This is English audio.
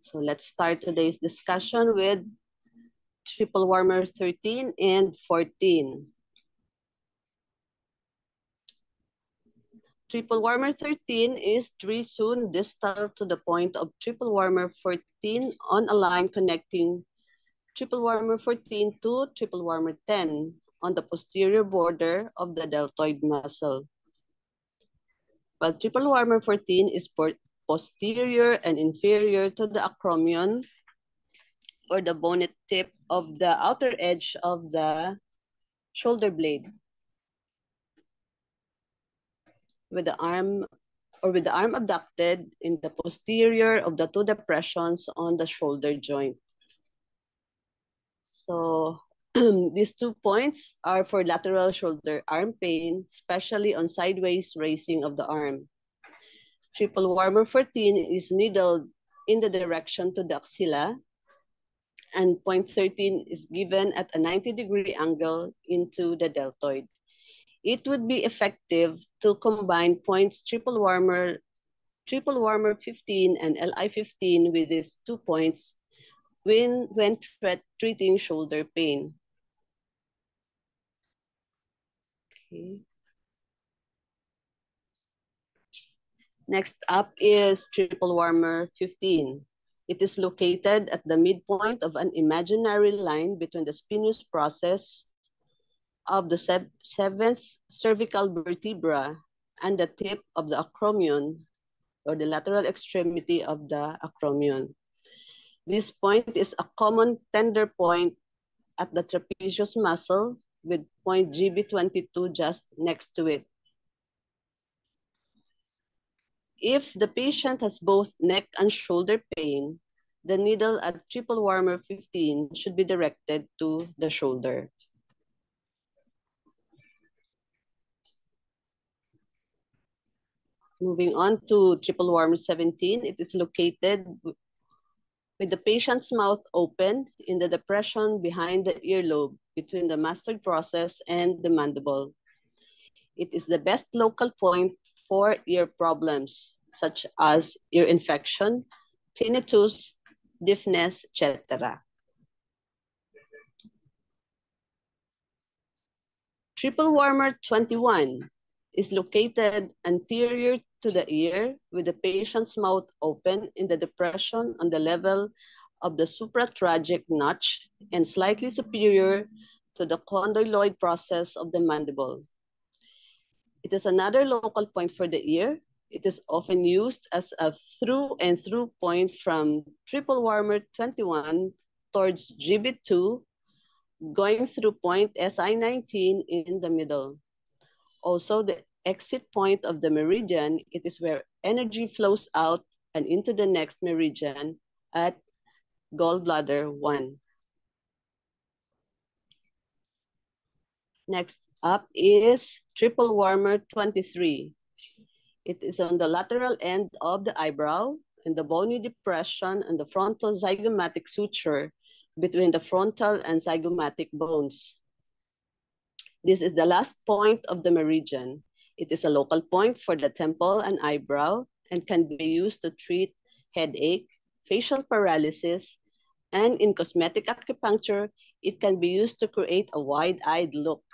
So let's start today's discussion with triple warmer 13 and 14. Triple warmer 13 is 3 soon distal to the point of triple warmer 14 on a line connecting triple warmer 14 to triple warmer 10 on the posterior border of the deltoid muscle. While triple warmer 14 is posterior and inferior to the acromion or the bonnet tip of the outer edge of the shoulder blade. With the arm abducted in the posterior of the two depressions on the shoulder joint. So these 2 points are for lateral shoulder arm pain, especially on sideways raising of the arm. Triple warmer 14 is needled in the direction to the axilla, and point 13 is given at a 90-degree angle into the deltoid. It would be effective to combine points triple warmer 15 and LI 15 with these 2 points when treating shoulder pain. Okay. Next up is triple warmer 15. It is located at the midpoint of an imaginary line between the sponneous process of the 7th cervical vertebra and the tip of the acromion, or the lateral extremity of the acromion. This point is a common tender point at the trapezius muscle with point GB22 just next to it. If the patient has both neck and shoulder pain, the needle at triple warmer 15 should be directed to the shoulder. Moving on to triple warmer 17, it is located with the patient's mouth open in the depression behind the earlobe between the mastoid process and the mandible. It is the best local point for ear problems, such as ear infection, tinnitus, deafness, etc. Triple warmer 21 is located anterior to the ear with the patient's mouth open in the depression on the level of the supratracheal notch and slightly superior to the condyloid process of the mandible. It is another local point for the ear. It is often used as a through and through point from triple warmer 21 towards GB2, going through point SI19 in the middle. Also, the exit point of the meridian, it is where energy flows out and into the next meridian at gallbladder 1. Next up is triple warmer 23. It is on the lateral end of the eyebrow and the bony depression and the frontal zygomatic suture between the frontal and zygomatic bones. This is the last point of the meridian. It is a local point for the temple and eyebrow and can be used to treat headache, facial paralysis, and in cosmetic acupuncture, it can be used to create a wide-eyed look.